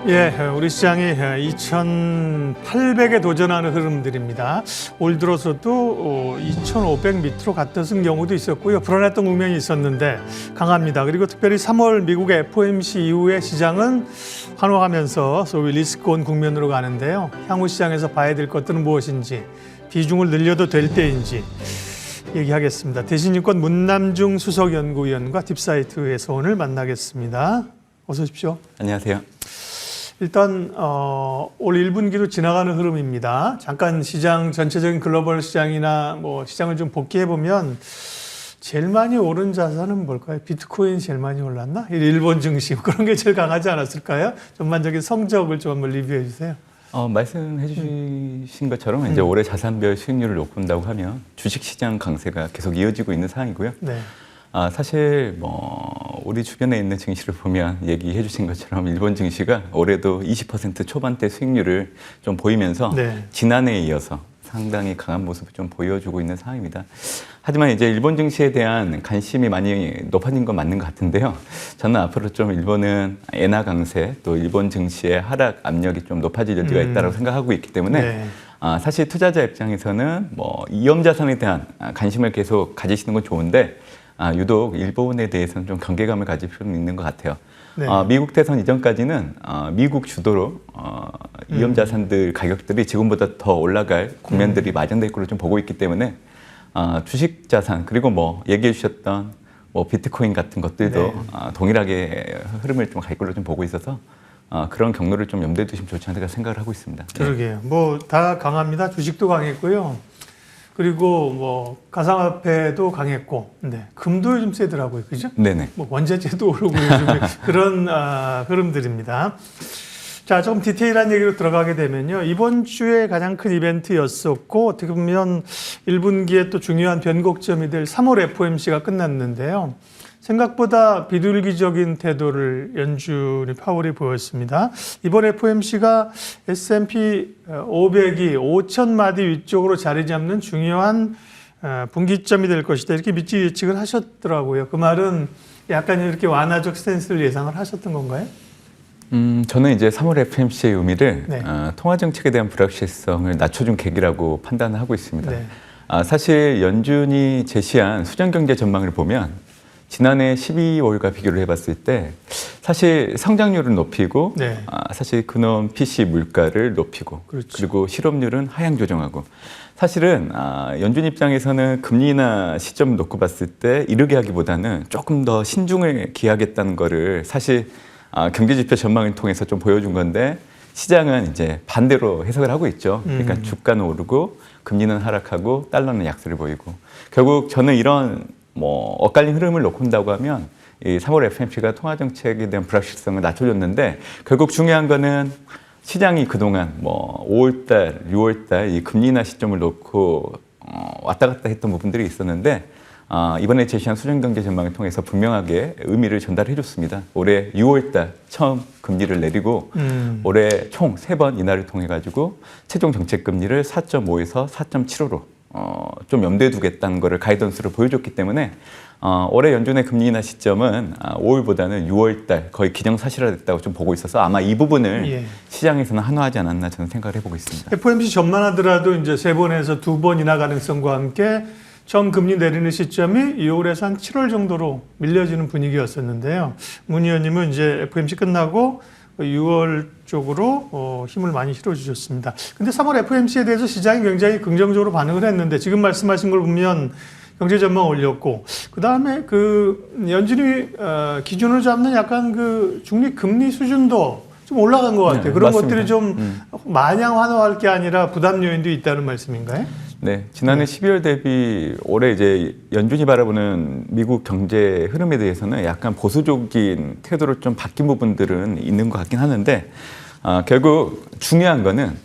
예, 우리 시장이 2,800에 도전하는 흐름들입니다. 올 들어서도 2,500 밑으로 갔던 경우도 있었고요. 불안했던 국면이 있었는데 강합니다. 그리고 특별히 3월 미국 FOMC 이후에 시장은 환호하면서 소위 리스크온 국면으로 가는데요. 향후 시장에서 봐야 될 것들은 무엇인지, 비중을 늘려도 될 때인지 얘기하겠습니다. 대신증권 문남중 수석연구위원과 딥사이트에서 오늘 만나겠습니다. 어서 오십시오. 안녕하세요. 일단 올 1분기도 지나가는 흐름입니다. 잠깐 시장 전체적인 글로벌 시장이나 뭐 시장을 좀 복귀해 보면 제일 많이 오른 자산은 뭘까요? 비트코인 제일 많이 올랐나? 일본 증시 그런 게 제일 강하지 않았을까요? 전반적인 성적을 좀 한번 리뷰해 주세요. 말씀해 주신 것처럼 이제 올해 자산별 수익률을 놓고 본다고 하면 주식시장 강세가 계속 이어지고 있는 상황이고요. 네. 사실 우리 주변에 있는 증시를 보면 얘기해 주신 것처럼 일본 증시가 올해도 20% 초반대 수익률을 좀 보이면서 네. 지난해에 이어서 상당히 강한 모습을 좀 보여주고 있는 상황입니다. 하지만 이제 일본 증시에 대한 관심이 많이 높아진 건 맞는 것 같은데요. 저는 앞으로 좀 일본은 엔화 강세 또 일본 증시의 하락 압력이 좀 높아질 여지가 있다고 생각하고 있기 때문에 네. 사실 투자자 입장에서는 위험 자산에 대한 관심을 계속 가지시는 건 좋은데 유독 일본에 대해서는 좀 경계감을 가질 필요는 있는 것 같아요. 네. 미국 대선 이전까지는 미국 주도로 위험 자산들 가격들이 지금보다 더 올라갈 국면들이 마련될 걸로 좀 보고 있기 때문에 주식 자산 그리고 얘기해 주셨던 비트코인 같은 것들도 네. 동일하게 흐름을 좀 갈 걸로 좀 보고 있어서 그런 경로를 좀 염두에 두시면 좋지 않을까 생각을 하고 있습니다. 그러게요. 다 강합니다. 주식도 강했고요. 그리고 가상화폐도 강했고, 네. 금도 요즘 세더라고요, 그죠? 네네. 원자재도 오르고 요즘에 그런 흐름들입니다. 자, 조금 디테일한 얘기로 들어가게 되면요. 이번 주에 가장 큰 이벤트였었고, 어떻게 보면 1분기에 또 중요한 변곡점이 될 3월 FOMC가 끝났는데요. 생각보다 비둘기적인 태도를 연준이 파월이 보였습니다. 이번 FOMC가 S&P 500이 5,000마디 위쪽으로 자리 잡는 중요한 분기점이 될 것이다. 이렇게 미리 예측을 하셨더라고요. 그 말은 약간 이렇게 완화적 스탠스를 예상을 하셨던 건가요? 저는 이제 3월 FOMC의 의미를 네. 통화 정책에 대한 불확실성을 낮춰준 계기라고 판단을 하고 있습니다. 네. 사실 연준이 제시한 수정경제 전망을 보면 지난해 12월과 비교를 해봤을 때 사실 성장률을 높이고 네. 사실 근원 PC 물가를 높이고 그렇죠. 그리고 실업률은 하향 조정하고 사실은 연준 입장에서는 금리 인하 시점을 놓고 봤을 때 이르게 하기보다는 조금 더 신중을 기하겠다는 거를 사실 경제지표 전망을 통해서 좀 보여준 건데 시장은 이제 반대로 해석을 하고 있죠. 그러니까 주가는 오르고 금리는 하락하고 달러는 약세를 보이고 결국 저는 이런 엇갈린 흐름을 놓고 본다고 하면 이 3월 FOMC가 통화 정책에 대한 불확실성을 낮춰줬는데 결국 중요한 거는 시장이 그동안 5월달, 6월달 이 금리 인하 시점을 놓고 왔다 갔다 했던 부분들이 있었는데 이번에 제시한 수정경제 전망을 통해서 분명하게 의미를 전달해 줬습니다. 올해 6월달 처음 금리를 내리고 올해 총 3번 인하를 통해 가지고 최종 정책 금리를 4.5에서 4.75로 좀 염두에 두겠다는 거를 가이던스를 보여줬기 때문에 올해 연준의 금리 인하 시점은 5월보다는 6월달 거의 기정사실화됐다고 좀 보고 있어서 아마 이 부분을 시장에서는 한화하지 않았나 저는 생각을 해보고 있습니다. FOMC 전만 하더라도 이제 3번에서 2번 인하 가능성과 함께 처음 금리 내리는 시점이 2월에서 한 7월 정도로 밀려지는 분위기였었는데요. 문 의원님은 이제 FOMC 끝나고 6월 쪽으로 힘을 많이 실어주셨습니다. 근데 3월 FOMC에 대해서 시장이 굉장히 긍정적으로 반응을 했는데 지금 말씀하신 걸 보면 경제 전망 올렸고 그 다음에 연준이 기준을 잡는 약간 중립 금리 수준도 좀 올라간 것 같아요. 그런 맞습니다. 것들이 좀 마냥 환호할 게 아니라 부담 요인도 있다는 말씀인가요? 네, 지난해 12월 대비 올해 이제 연준이 바라보는 미국 경제 흐름에 대해서는 약간 보수적인 태도로 좀 바뀐 부분들은 있는 것 같긴 하는데 결국 중요한 거는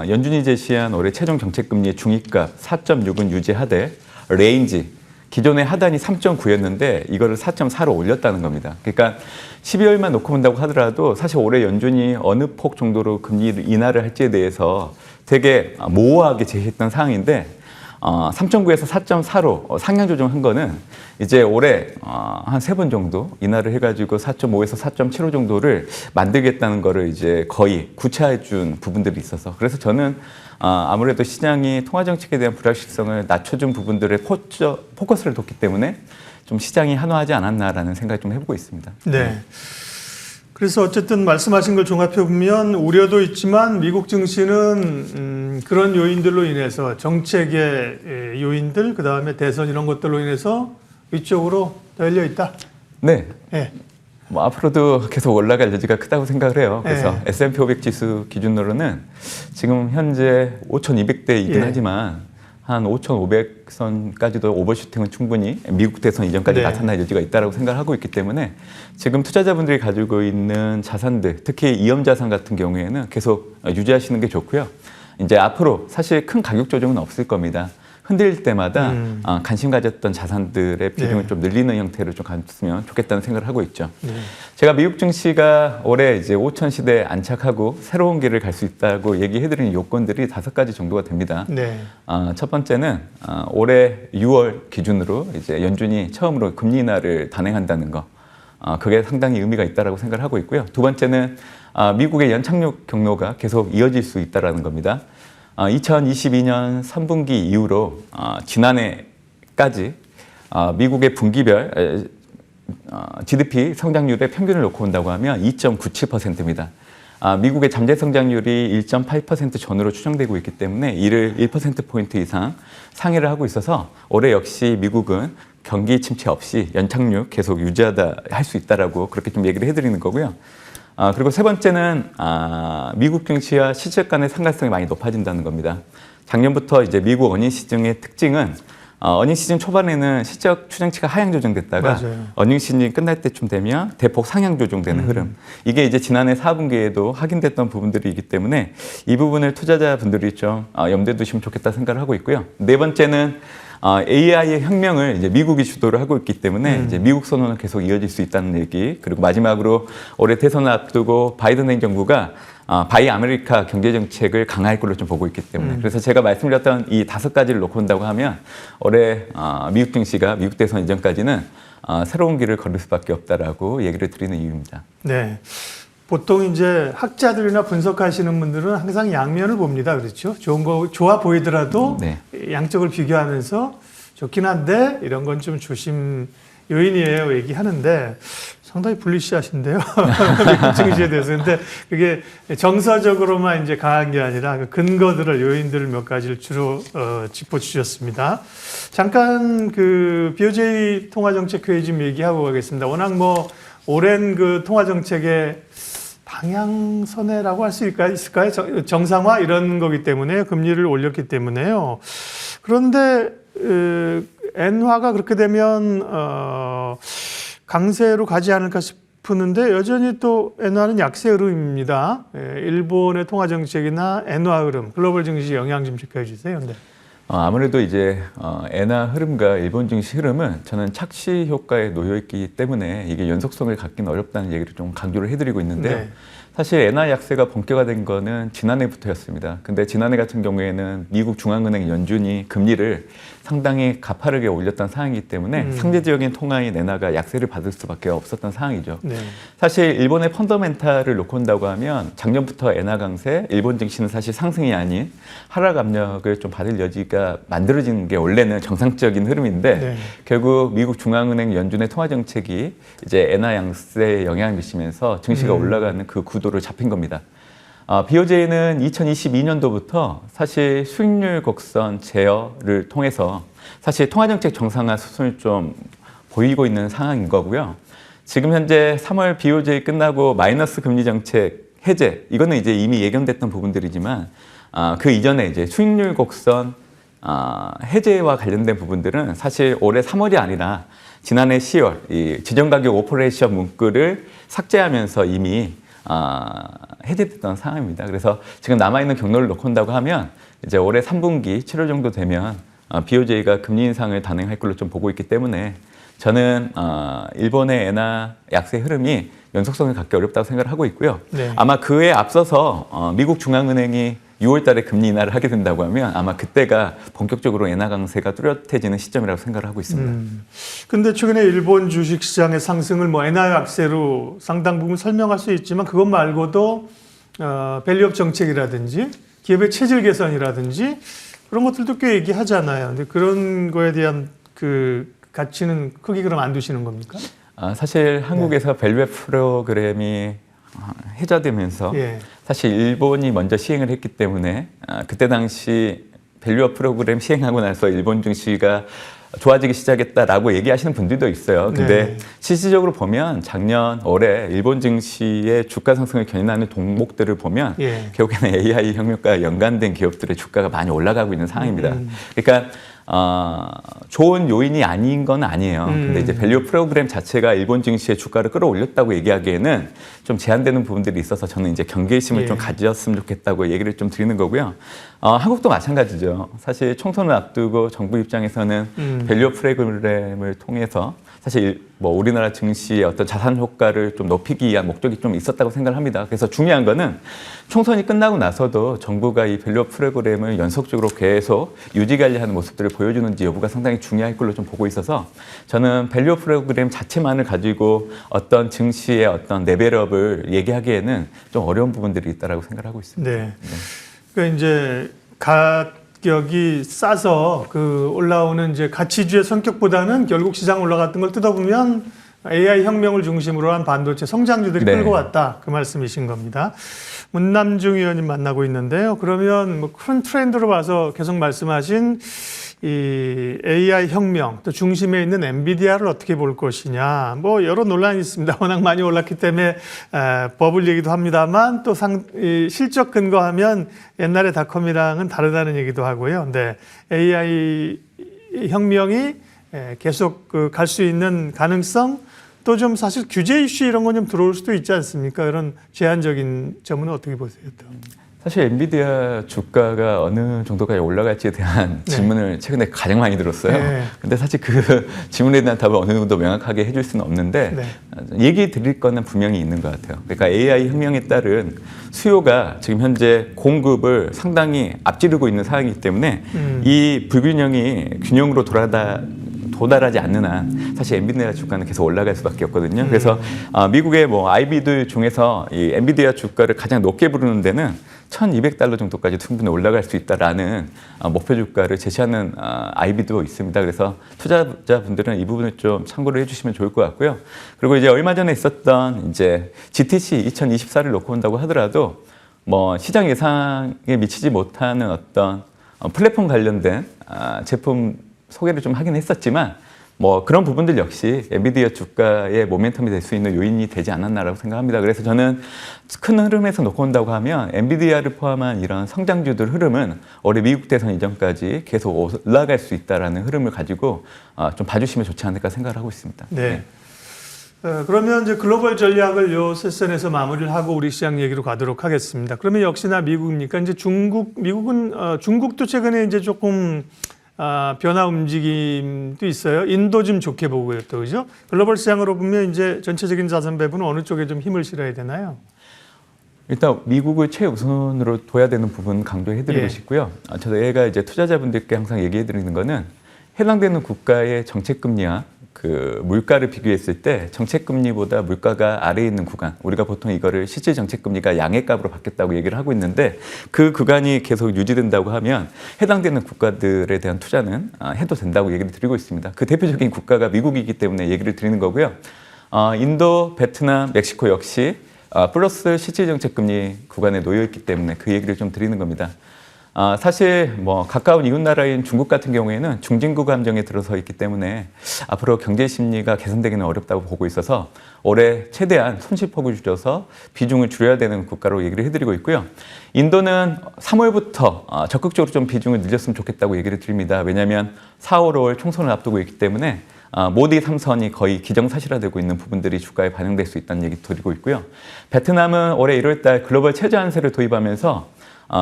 연준이 제시한 올해 최종 정책금리의 중위값 4.6은 유지하되 레인지 기존의 하단이 3.9였는데 이거를 4.4로 올렸다는 겁니다. 그러니까 12월만 놓고 본다고 하더라도 사실 올해 연준이 어느 폭 정도로 금리 인하를 할지에 대해서 되게 모호하게 제시했던 상황인데 3.9에서 4.4로 상향 조정한 거는 이제 올해 한 3번 정도 인하를 해가지고 4.5에서 4.75 정도를 만들겠다는 거를 이제 거의 구체화해 준 부분들이 있어서 그래서 저는 아무래도 시장이 통화 정책에 대한 불확실성을 낮춰준 부분들에 포커스를 뒀기 때문에 좀 시장이 한화하지 않았나라는 생각을 좀 해보고 있습니다. 네. 그래서 어쨌든 말씀하신 걸 종합해 보면 우려도 있지만 미국 증시는 그런 요인들로 인해서 정책의 요인들 그다음에 대선 이런 것들로 인해서 위쪽으로 더 열려 있다. 네. 네. 뭐 앞으로도 계속 올라갈 여지가 크다고 생각을 해요. 그래서 네. S&P 500 지수 기준으로는 지금 현재 5,200대이긴 예. 하지만 한 5,500선까지도 오버슈팅은 충분히 미국 대선 이전까지 네. 나타날 여지가 있다고 생각을 하고 있기 때문에 지금 투자자분들이 가지고 있는 자산들, 특히 이염 자산 같은 경우에는 계속 유지하시는 게 좋고요. 이제 앞으로 사실 큰 가격 조정은 없을 겁니다. 흔들릴 때마다 관심 가졌던 자산들의 비중을 네. 좀 늘리는 형태로 좀 갔으면 좋겠다는 생각을 하고 있죠. 네. 제가 미국 증시가 올해 이제 5천 시대에 안착하고 새로운 길을 갈 수 있다고 얘기해드리는 요건들이 5가지 정도가 됩니다. 네. 첫 번째는 올해 6월 기준으로 이제 연준이 처음으로 금리 인하를 단행한다는 거. 그게 상당히 의미가 있다라고 생각을 하고 있고요. 두 번째는 미국의 연착륙 경로가 계속 이어질 수 있다라는 겁니다. 2022년 3분기 이후로 지난해까지 미국의 분기별 GDP 성장률의 평균을 놓고 본다고 하면 2.97%입니다. 미국의 잠재 성장률이 1.8% 전후로 추정되고 있기 때문에 이를 1%포인트 이상 상회를 하고 있어서 올해 역시 미국은 경기 침체 없이 연착륙 계속 유지하다 할 수 있다라고 그렇게 좀 얘기를 해드리는 거고요. 그리고 세 번째는 미국 증시와 실적 간의 상관성이 많이 높아진다는 겁니다. 작년부터 이제 미국 어닝 시즌의 특징은 어닝 시즌 초반에는 실적 추정치가 하향 조정됐다가 맞아요. 어닝 시즌이 끝날 때쯤 되면 대폭 상향 조정되는 흐름. 이게 이제 지난해 4분기에도 확인됐던 부분들이기 때문에 이 부분을 투자자분들이 좀 염두에 두시면 좋겠다 생각을 하고 있고요. 네 번째는 AI의 혁명을 이제 미국이 주도를 하고 있기 때문에 이제 미국 선언은 계속 이어질 수 있다는 얘기. 그리고 마지막으로 올해 대선을 앞두고 바이든 행정부가 바이 아메리카 경제 정책을 강화할 걸로 좀 보고 있기 때문에 그래서 제가 말씀드렸던 이 5가지를 놓고 본다고 하면 올해 미국 증시가 미국 대선 이전까지는 새로운 길을 걸을 수밖에 없다라고 얘기를 드리는 이유입니다. 네. 보통 이제 학자들이나 분석하시는 분들은 항상 양면을 봅니다. 그렇죠? 좋은 거, 좋아 보이더라도 네. 양쪽을 비교하면서 좋긴 한데 이런 건 좀 조심 요인이에요. 얘기하는데 상당히 불리시하신데요. 미국 증시에 대해서. 근데 그게 정서적으로만 이제 강한 게 아니라 그 근거들을, 요인들을 몇 가지를 주로 짚어주셨습니다. 잠깐 그 BOJ 통화정책회의 좀 얘기하고 가겠습니다. 워낙 뭐 오랜 그 통화정책의 방향선회라고 할 수 있을까요? 정상화 이런 거기 때문에 금리를 올렸기 때문에요. 그런데 엔화가 그렇게 되면 강세로 가지 않을까 싶었는데 여전히 또 엔화는 약세 흐름입니다. 일본의 통화 정책이나 엔화 흐름, 글로벌 증시 영향 좀 체크해 주세요. 네. 아무래도 이제 엔화 흐름과 일본 증시 흐름은 저는 착시 효과에 놓여 있기 때문에 이게 연속성을 갖기는 어렵다는 얘기를 좀 강조를 해드리고 있는데요. 네. 사실 엔화 약세가 본격화된 거는 지난해부터였습니다. 근데 지난해 같은 경우에는 미국 중앙은행 연준이 금리를 상당히 가파르게 올렸던 상황이기 때문에 상대적인 통화인 엔화가 약세를 받을 수밖에 없었던 상황이죠. 네. 사실 일본의 펀더멘탈을 놓고 본다고 하면 작년부터 엔화 강세, 일본 증시는 사실 상승이 아닌 하락 압력을 좀 받을 여지가 만들어지는 게 원래는 정상적인 흐름인데 네. 결국 미국 중앙은행 연준의 통화 정책이 이제 엔화 양세에 영향을 미치면서 증시가 올라가는 그 구도를 잡힌 겁니다. BOJ는 2022년도부터 사실 수익률 곡선 제어를 통해서 사실 통화정책 정상화 수순을 좀 보이고 있는 상황인 거고요. 지금 현재 3월 BOJ 끝나고 마이너스 금리 정책 해제, 이거는 이제 이미 예견됐던 부분들이지만 그 이전에 이제 수익률 곡선 해제와 관련된 부분들은 사실 올해 3월이 아니라 지난해 10월 이 지정가격 오퍼레이션 문구를 삭제하면서 이미 해제됐던 상황입니다. 그래서 지금 남아있는 경로를 놓고 본다고 하면 이제 올해 3분기 7월 정도 되면 BOJ가 금리 인상을 단행할 걸로 좀 보고 있기 때문에 저는 일본의 엔화 약세 흐름이 연속성을 갖기 어렵다고 생각을 하고 있고요. 네. 아마 그에 앞서서 미국 중앙은행이 6월 달에 금리 인하를 하게 된다고 하면 아마 그때가 본격적으로 엔화 강세가 뚜렷해지는 시점이라고 생각을 하고 있습니다. 근데 최근에 일본 주식 시장의 상승을 뭐 엔화 약세로 상당 부분 설명할 수 있지만 그것 말고도 밸류업 정책이라든지 기업의 체질 개선이라든지 그런 것들도 꽤 얘기하잖아요. 근데 그런 거에 대한 그 가치는 크게 그럼 안 두시는 겁니까? 사실 한국에서 밸류업 프로그램이 해제되면서 예. 사실 일본이 먼저 시행을 했기 때문에 그때 당시 밸류업 프로그램 시행하고 나서 일본 증시가 좋아지기 시작했다라고 얘기하시는 분들도 있어요. 근데 네. 실질적으로 보면 작년 올해 일본 증시의 주가 상승을 견인하는 종목들을 보면 예. 결국에는 AI 혁명과 연관된 기업들의 주가가 많이 올라가고 있는 상황입니다. 그러니까 좋은 요인이 아닌 건 아니에요. 근데 이제 밸류 프로그램 자체가 일본 증시의 주가를 끌어올렸다고 얘기하기에는 좀 제한되는 부분들이 있어서 저는 이제 경계심을 예. 좀 가졌으면 좋겠다고 얘기를 좀 드리는 거고요. 한국도 마찬가지죠. 사실 총선을 앞두고 정부 입장에서는 밸류 프로그램을 통해서 사실 뭐 우리나라 증시의 어떤 자산 효과를 좀 높이기 위한 목적이 좀 있었다고 생각을 합니다. 그래서 중요한 거는 총선이 끝나고 나서도 정부가 이 밸류 프로그램을 연속적으로 계속 유지 관리하는 모습들을 보여주는지 여부가 상당히 중요할 걸로 좀 보고 있어서 저는 밸류 프로그램 자체만을 가지고 어떤 증시의 어떤 레벨업을 얘기하기에는 좀 어려운 부분들이 있다라고 생각을 하고 있습니다. 네. 그러니까 이제 가격이 싸서 그 올라오는 이제 가치주의 성격보다는 결국 시장 올라갔던 걸 뜯어보면 AI 혁명을 중심으로 한 반도체 성장주들이 네. 끌고 왔다. 그 말씀이신 겁니다. 문남중 의원님 만나고 있는데요. 그러면 뭐 큰 트렌드로 봐서 계속 말씀하신 이 AI 혁명 또 중심에 있는 엔비디아를 어떻게 볼 것이냐 뭐 여러 논란이 있습니다. 워낙 많이 올랐기 때문에 버블 얘기도 합니다만 또 실적 근거하면 옛날의 닷컴이랑은 다르다는 얘기도 하고요. 근데 AI 혁명이 계속 갈 수 있는 가능성 또 좀 사실 규제 이슈 이런 건 좀 들어올 수도 있지 않습니까? 이런 제한적인 점은 어떻게 보세요? 또? 사실 엔비디아 주가가 어느 정도까지 올라갈지에 대한 질문을 최근에 가장 많이 들었어요. 네. 근데 사실 그 질문에 대한 답을 어느 정도 명확하게 해줄 수는 없는데 얘기 드릴 거는 분명히 있는 것 같아요. 그러니까 AI 혁명에 따른 수요가 지금 현재 공급을 상당히 앞지르고 있는 상황이기 때문에 이 불균형이 균형으로 도달하지 않는 한 사실 엔비디아 주가는 계속 올라갈 수밖에 없거든요. 그래서 미국의 뭐 IB들 중에서 이 엔비디아 주가를 가장 높게 부르는 데는 $1,200 정도까지 충분히 올라갈 수 있다라는 목표 주가를 제시하는 IB도 있습니다. 그래서 투자자분들은 이 부분을 좀 참고를 해주시면 좋을 것 같고요. 그리고 이제 얼마 전에 있었던 이제 GTC 2024를 놓고 온다고 하더라도 뭐 시장 예상에 미치지 못하는 어떤 플랫폼 관련된 제품 소개를 좀 하긴 했었지만 뭐 그런 부분들 역시 엔비디아 주가의 모멘텀이 될 수 있는 요인이 되지 않았나라고 생각합니다. 그래서 저는 큰 흐름에서 놓고 온다고 하면 엔비디아를 포함한 이런 성장주들 흐름은 올해 미국 대선 이전까지 계속 올라갈 수 있다라는 흐름을 가지고 좀 봐주시면 좋지 않을까 생각을 하고 있습니다. 네. 그러면 이제 글로벌 전략을 요 세션에서 마무리를 하고 우리 시장 얘기로 가도록 하겠습니다. 그러면 역시나 미국입니까? 이제 미국은 중국도 최근에 이제 조금 변화 움직임도 있어요. 인도 좀 좋게 보고요, 또 그죠? 글로벌 시장으로 보면 이제 전체적인 자산 배분은 어느 쪽에 좀 힘을 실어야 되나요? 일단 미국을 최우선으로 둬야 되는 부분 강조해드리고 싶고요. 저희가 이제 투자자분들께 항상 얘기해드리는 거는 해당되는 국가의 정책금리와 그 물가를 비교했을 때 정책금리보다 물가가 아래에 있는 구간, 우리가 보통 이거를 실질 정책금리가 양해값으로 바뀌었다고 얘기를 하고 있는데 그 구간이 계속 유지된다고 하면 해당되는 국가들에 대한 투자는 해도 된다고 얘기를 드리고 있습니다. 그 대표적인 국가가 미국이기 때문에 얘기를 드리는 거고요. 인도, 베트남, 멕시코 역시 플러스 실질 정책금리 구간에 놓여 있기 때문에 그 얘기를 좀 드리는 겁니다. 사실 뭐 가까운 이웃 나라인 중국 같은 경우에는 중진국 감정에 들어서 있기 때문에 앞으로 경제 심리가 개선되기는 어렵다고 보고 있어서 올해 최대한 손실폭을 줄여서 비중을 줄여야 되는 국가로 얘기를 해드리고 있고요. 인도는 3월부터 적극적으로 좀 비중을 늘렸으면 좋겠다고 얘기를 드립니다. 왜냐하면 4월, 5월 총선을 앞두고 있기 때문에 모디 3선이 거의 기정사실화되고 있는 부분들이 주가에 반영될 수 있다는 얘기 드리고 있고요. 베트남은 올해 1월 달 글로벌 최저한세를 도입하면서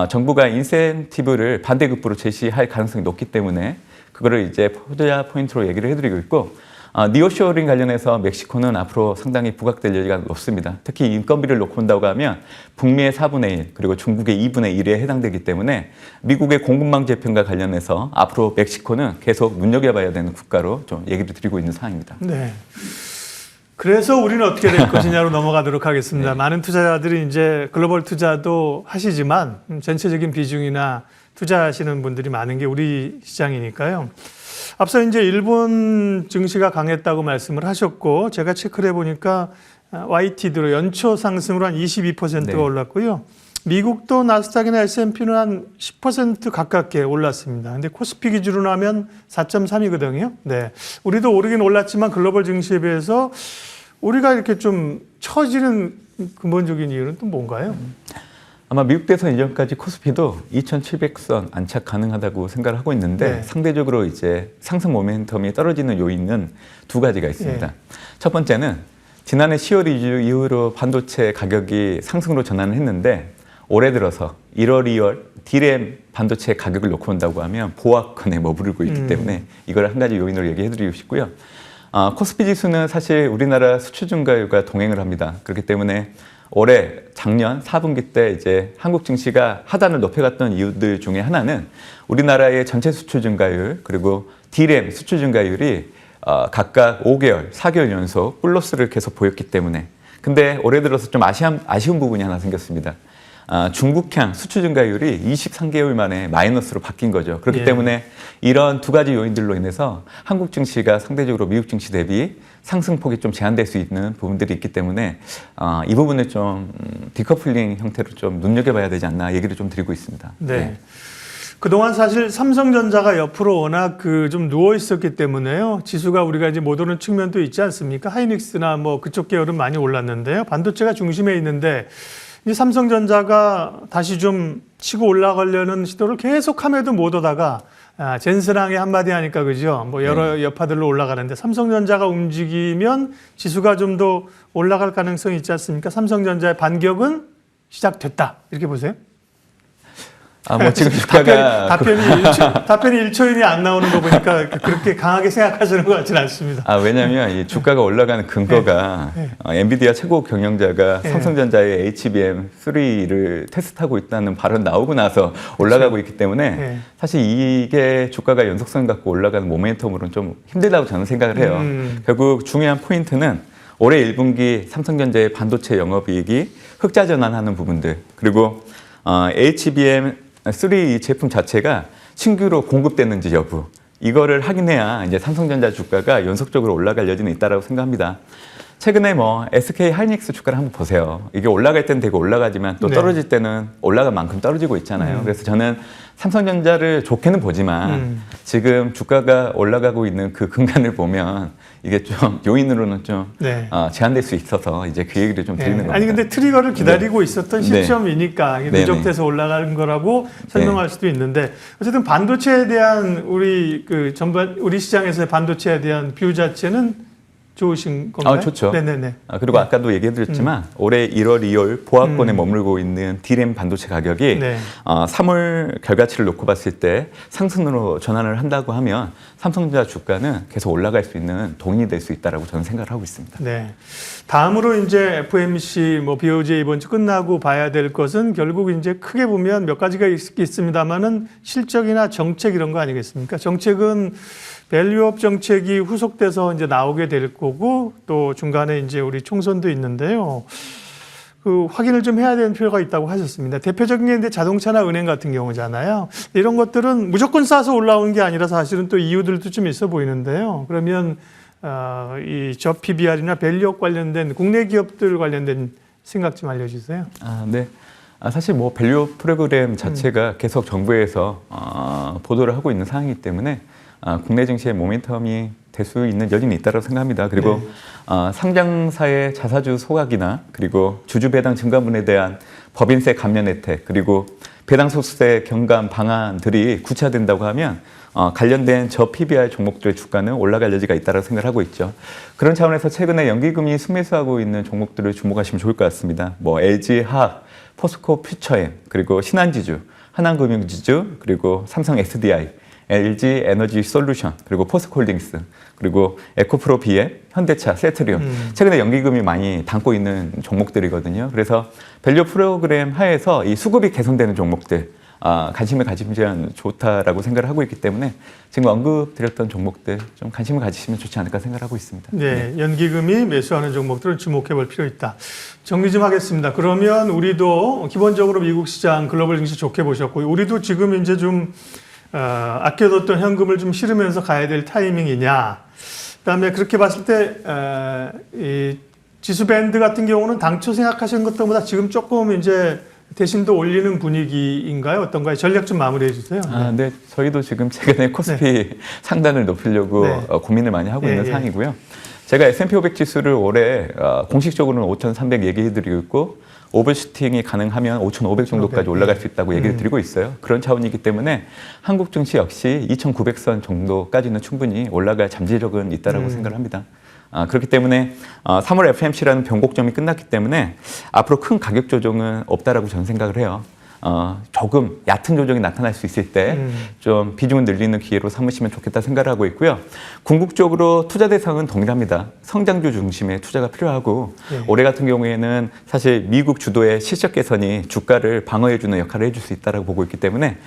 정부가 인센티브를 반대급부로 제시할 가능성이 높기 때문에 그거를 이제 투자 포인트로 얘기를 해드리고 있고 니어쇼어링 관련해서 멕시코는 앞으로 상당히 부각될 여지가 높습니다. 특히 인건비를 놓고 본다고 하면 북미의 4분의 1 그리고 중국의 2분의 1에 해당되기 때문에 미국의 공급망 재편과 관련해서 앞으로 멕시코는 계속 눈여겨봐야 되는 국가로 좀 얘기를 드리고 있는 상황입니다. 네. 그래서 우리는 어떻게 될 것이냐로 넘어가도록 하겠습니다. 네. 많은 투자자들이 이제 글로벌 투자도 하시지만 전체적인 비중이나 투자하시는 분들이 많은 게 우리 시장이니까요. 앞서 이제 일본 증시가 강했다고 말씀을 하셨고 제가 체크를 해보니까 YTD로 연초 상승으로 한 22%가 네. 올랐고요. 미국도 나스닥이나 S&P는 한 10% 가깝게 올랐습니다. 근데 코스피 기준으로 하면 4.3이거든요. 네. 우리도 오르긴 올랐지만 글로벌 증시에 비해서 우리가 이렇게 좀 처지는 근본적인 이유는 또 뭔가요? 아마 미국 대선 이전까지 코스피도 2,700선 안착 가능하다고 생각을 하고 있는데 네. 상대적으로 이제 상승 모멘텀이 떨어지는 요인은 두 가지가 있습니다. 네. 첫 번째는 지난해 10월 이후로 반도체 가격이 상승으로 전환을 했는데 올해 들어서 1월, 2월 D램 반도체 가격을 놓고 본다고 하면 보합권에 머무르고 있기 때문에 이걸 한 가지 요인으로 얘기해드리고 싶고요. 코스피 지수는 사실 우리나라 수출 증가율과 동행을 합니다. 그렇기 때문에 올해 작년 4분기 때 이제 한국 증시가 하단을 높여갔던 이유들 중에 하나는 우리나라의 전체 수출 증가율 그리고 D램 수출 증가율이 각각 5개월, 4개월 연속 플러스를 계속 보였기 때문에 근데 올해 들어서 좀 아쉬운 부분이 하나 생겼습니다. 중국향 수출 증가율이 23개월 만에 마이너스로 바뀐 거죠. 그렇기 예. 때문에 이런 두 가지 요인들로 인해서 한국 증시가 상대적으로 미국 증시 대비 상승폭이 좀 제한될 수 있는 부분들이 있기 때문에 이 부분을 좀 디커플링 형태로 좀 눈여겨봐야 되지 않나 얘기를 좀 드리고 있습니다. 네. 그동안 사실 삼성전자가 옆으로 워낙 좀 누워 있었기 때문에요. 지수가 우리가 이제 못 오는 측면도 있지 않습니까? 하이닉스나 뭐 그쪽 계열은 많이 올랐는데요. 반도체가 중심에 있는데 이 삼성전자가 다시 좀 치고 올라가려는 시도를 계속함에도 못 오다가 젠스랑이 한마디 하니까 그죠? 뭐 여러 여파들로 올라가는데 삼성전자가 움직이면 지수가 좀 더 올라갈 가능성이 있지 않습니까? 삼성전자의 반격은 시작됐다 이렇게 보세요. 뭐 지금 주가가 답변이 1초인이 안 나오는 거 보니까 그렇게 강하게 생각하시는 것 같지는 않습니다. 왜냐하면 이 주가가 올라가는 근거가 엔비디아 최고 경영자가 삼성전자의 HBM3를 테스트하고 있다는 발언 나오고 나서 올라가고 있기 때문에 사실 이게 주가가 연속성 갖고 올라가는 모멘텀으로는 좀 힘들다고 저는 생각을 해요. 결국 중요한 포인트는 올해 1분기 삼성전자의 반도체 영업이익이 흑자 전환하는 부분들 그리고 HBM3 제품 자체가 신규로 공급되는지 여부 이거를 확인해야 이제 삼성전자 주가가 연속적으로 올라갈 여지는 있다고 생각합니다. 최근에 뭐 SK 하이닉스 주가를 한번 보세요. 이게 올라갈 때는 되게 올라가지만 또 떨어질 때는 올라간 만큼 떨어지고 있잖아요. 그래서 저는 삼성전자를 좋게는 보지만 지금 주가가 올라가고 있는 그 근간을 보면 이게 좀 요인으로는 좀 제한될 수 있어서 이제 그 얘기를 좀 드리는 겁니다. 아니 근데 트리거를 기다리고 있었던 시점이니까 누적돼서 올라가는 거라고 설명할 수도 있는데 어쨌든 반도체에 대한 우리 전반 우리 시장에서의 반도체에 대한 뷰 자체는 좋으신 건가요? 좋죠. 네네네. 그리고 아까도 얘기해드렸지만 올해 1월, 2월 보합권에 머물고 있는 D램 반도체 가격이 3월 결과치를 놓고 봤을 때 상승으로 전환을 한다고 하면 삼성전자 주가는 계속 올라갈 수 있는 동인이 될 수 있다라고 저는 생각을 하고 있습니다. 네. 다음으로 이제 FMC, BOJ 이번 주 끝나고 봐야 될 것은 결국 이제 크게 보면 몇 가지가 있습니다만은 실적이나 정책 이런 거 아니겠습니까? 정책은 밸류업 정책이 후속돼서 이제 나오게 될 거고 또 중간에 이제 우리 총선도 있는데요. 확인을 좀 해야 되는 필요가 있다고 하셨습니다. 대표적인 게 이제 자동차나 은행 같은 경우잖아요. 이런 것들은 무조건 싸서 올라오는 게 아니라 사실은 또 이유들도 좀 있어 보이는데요. 그러면 이 저 PBR이나 밸류업 관련된 국내 기업들 관련된 생각 좀 알려주세요. 네. 사실 뭐 밸류업 프로그램 자체가 계속 정부에서 보도를 하고 있는 상황이기 때문에 국내 증시의 모멘텀이 될 수 있는 여지는 있다고 생각합니다. 그리고 상장사의 자사주 소각이나 그리고 주주 배당 증가분에 대한 법인세 감면 혜택 그리고 배당 소득세 경감 방안들이 구체화된다고 하면 관련된 저 PBR 종목들의 주가는 올라갈 여지가 있다고 생각을 하고 있죠. 그런 차원에서 최근에 연기금이 순매수하고 있는 종목들을 주목하시면 좋을 것 같습니다. 뭐 LG화학, 포스코 퓨처엠, 그리고 신한지주, 하남금융지주, 그리고 삼성 SDI LG 에너지 솔루션, 그리고 포스코홀딩스, 그리고 에코프로 비앱, 현대차, 세트리온 최근에 연기금이 많이 담고 있는 종목들이거든요. 그래서 밸류 프로그램 하에서 이 수급이 개선되는 종목들 관심을 가지면 좋다라고 생각을 하고 있기 때문에 지금 언급드렸던 종목들 좀 관심을 가지시면 좋지 않을까 생각하고 있습니다. 네, 연기금이 매수하는 종목들을 주목해 볼 필요 있다. 정리 좀 하겠습니다. 그러면 우리도 기본적으로 미국 시장, 글로벌 증시 좋게 보셨고, 우리도 지금 이제 좀 아껴뒀던 현금을 좀 실으면서 가야 될 타이밍이냐. 그다음에 그렇게 봤을 때 이 지수 밴드 같은 경우는 당초 생각하시는 것보다 지금 조금 이제 대신 더 올리는 분위기인가요? 어떤가요? 전략 좀 마무리해 주세요. 네. 저희도 지금 최근에 코스피 상단을 높이려고 고민을 많이 하고 있는 상황이고요. 제가 S&P 500 지수를 올해 공식적으로는 5,300 얘기해 드리고 있고 오버슈팅이 가능하면 5,500 정도까지 올라갈 수 있다고 얘기를 드리고 있어요. 그런 차원이기 때문에 한국 증시 역시 2,900선 정도까지는 충분히 올라갈 잠재력은 있다라고 생각을 합니다. 그렇기 때문에 3월 FMC라는 변곡점이 끝났기 때문에 앞으로 큰 가격 조정은 없다라고 저는 생각을 해요. 조금 얕은 조정이 나타날 수 있을 때 좀 비중을 늘리는 기회로 삼으시면 좋겠다 생각을 하고 있고요. 궁극적으로 투자 대상은 동일합니다. 성장주 중심의 투자가 필요하고 올해 같은 경우에는 사실 미국 주도의 실적 개선이 주가를 방어해주는 역할을 해줄 수 있다고 보고 있기 때문에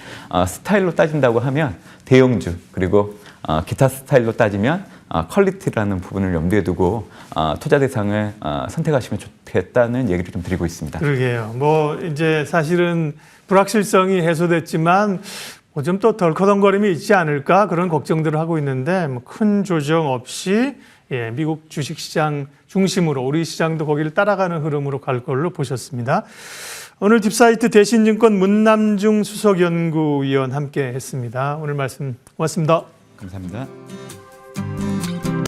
스타일로 따진다고 하면 대형주 그리고 기타 스타일로 따지면 퀄리티라는 부분을 염두에 두고 투자 대상을 선택하시면 좋겠다는 얘기를 좀 드리고 있습니다. 그러게요. 뭐 이제 사실은 불확실성이 해소됐지만 뭐 좀 또 덜커덩거림이 있지 않을까 그런 걱정들을 하고 있는데 뭐 큰 조정 없이 미국 주식시장 중심으로 우리 시장도 거기를 따라가는 흐름으로 갈 걸로 보셨습니다. 오늘 딥사이트 대신증권 문남중 수석연구위원 함께 했습니다. 오늘 말씀 고맙습니다. 감사합니다.